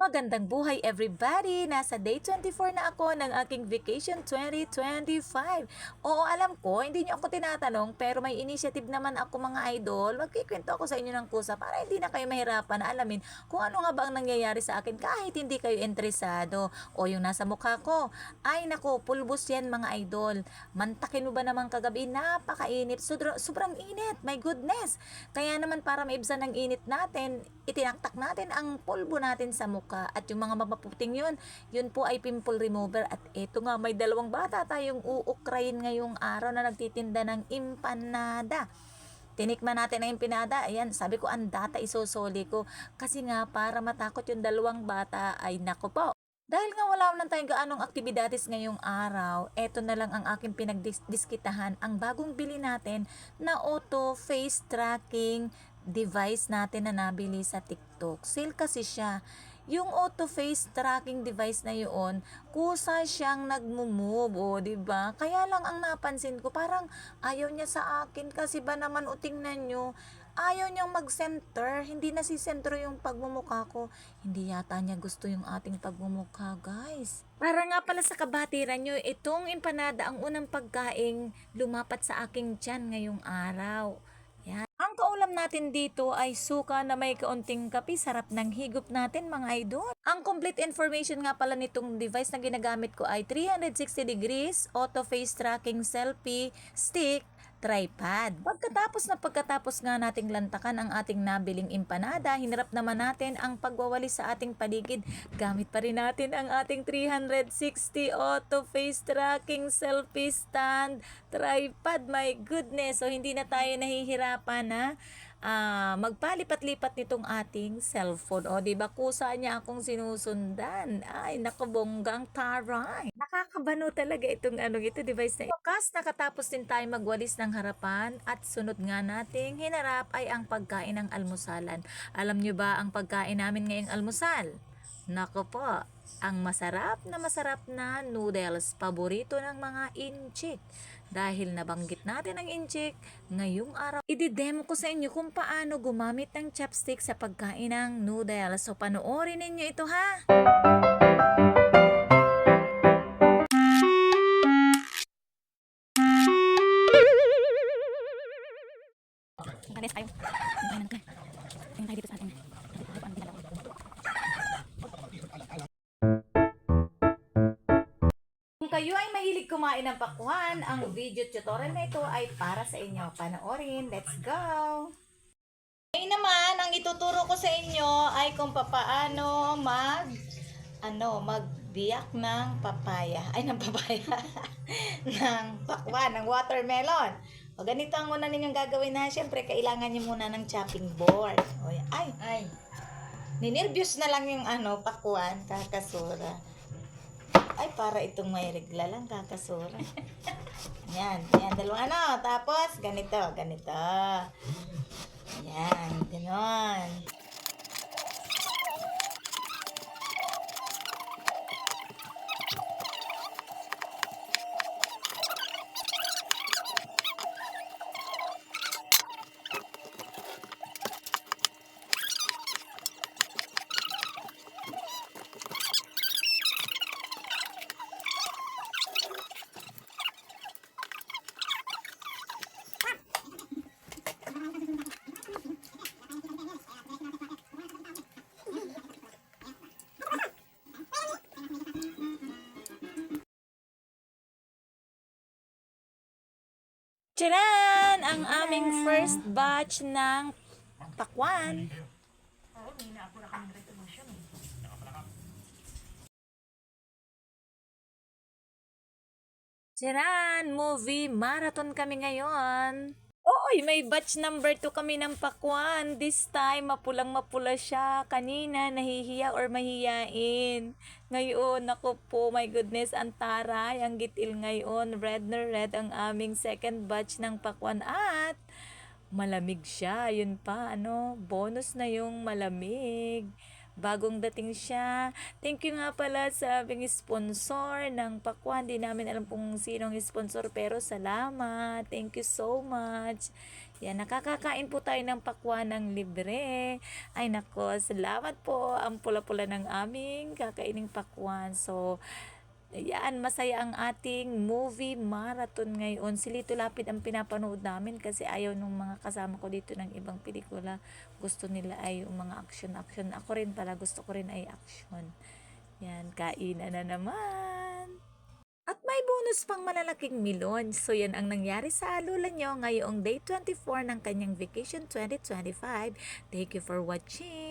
Magandang buhay everybody! Nasa day 24 na ako ng aking vacation 2025. Oo, alam ko, hindi niyo ako tinatanong pero may initiative naman ako mga idol. Magkikwento ako sa inyo ng kusa para hindi na kayo mahirapan na alamin kung ano nga ba ang nangyayari sa akin kahit hindi kayo interesado. O yung nasa mukha ko, ay nako, pulbos yan mga idol. Mantakin mo ba naman kagabi? Napakainit. Sobrang init. My goodness. Kaya naman para maibsan ng init natin, itinaktak natin ang pulbo natin sa mukha at yung mga mapaputing yun po ay pimple remover. At eto nga, may dalawang bata tayong uukrayin ngayong araw na nagtitinda ng empanada. Tinikman natin ang empanada. Ayan, sabi ko ang data isosoli ko kasi nga para matakot yung dalawang bata ay nako po. Dahil nga wala naman tayong gaanong aktibidades ngayong araw, eto na lang ang aking pinagdiskitahan, ang bagong bili natin na auto face tracking device natin na nabili sa TikTok. Sale kasi siya. Yung auto face tracking device na yun, kusa siyang nagmo-move, o, diba? Kaya lang ang napansin ko, parang ayaw niya sa akin kasi ba naman, o tingnan nyo, ayaw niyang mag-center, hindi na si sentro yung pagmumukha ko. Hindi yata niya gusto yung ating pagmumukha, guys. Para nga pala sa kabatiran nyo, itong empanada ang unang pagkaing lumapat sa aking tiyan ngayong araw. Yan. Ang kaulam natin dito ay suka na may kaunting kape, sarap ng higop natin mga idol. Ang complete information nga pala nitong device na ginagamit ko ay 360 degrees, auto face tracking selfie stick, tripod. Pagkatapos nga nating lantakan ang ating nabiling empanada, hinarap naman natin ang pagwawalis sa ating paligid. Gamit pa rin natin ang ating 360 auto face tracking selfie stand, tripod. My goodness, so hindi na tayo nahihirapan na magpalipat-lipat nitong ating cellphone. O, di ba kusa niya akong sinusundan? Ay, nakabonggang taray. Nakakabano talaga itong ito device na ito. Wakas, nakatapos din tayo magwalis ng harapan at sunod nga nating hinarap ay ang pagkain ng almusalan. Alam nyo ba ang pagkain namin ngayong almusal? Nako po, ang masarap na noodles, paborito ng mga inchik. Dahil nabanggit natin ang inchik, ngayong araw, ididemo ko sa inyo kung paano gumamit ng chopstick sa pagkain ng noodles. So panoorin ninyo ito ha! Magkades tayo. Tingnan tayo dito sa ating Kung kayo ay mahilig kumain ng pakwan, ang video tutorial na ito ay para sa inyo. Panoorin. Let's go! Ngayon naman, ang ituturo ko sa inyo ay kung paano magbiyak ng papaya. Ay, ng papaya. ng pakwan, ng watermelon. O, ganito ang una ninyong gagawin na. Siyempre, kailangan nyo muna ng chopping board. O, ay. Ninirbyos na lang yung pakwan, kakasura. Ay, para itong may regla lang, kakasura. Yan, dalawang tapos, ganito. Yan, ganon. Tcharan! Ang aming first batch ng pakwan. Tcharan! Movie marathon kami ngayon. Oy, may batch number 2 kami ng pakwan. This time, mapulang-mapula siya. Kanina, nahihiya or mahihiyain. Ngayon, ako po, my goodness, ang taray, ang gitil ngayon. Red na red ang aming second batch ng pakwan. At malamig siya. Yun pa, bonus na yung malamig. bagong dating siya. Thank you nga pala sa aming sponsor ng pakwan. Di namin alam kung sinong sponsor pero salamat. Thank you so much. Yan, nakakakain po tayo ng pakwan ng libre. Ay nako, salamat po. Ang pula-pula ng aming kakaining pakwan. So, ayan, masaya ang ating movie marathon ngayon. Si Lito Lapid ang pinapanood namin kasi ayaw nung mga kasama ko dito ng ibang pelikula. Gusto nila ay yung mga action-action. Ako rin pala, gusto ko rin ay action. Yan, kainan na naman. At may bonus pang malalaking milon. So yan ang nangyari sa lula nyo ngayong day 24 ng kanyang vacation 2025. Thank you for watching.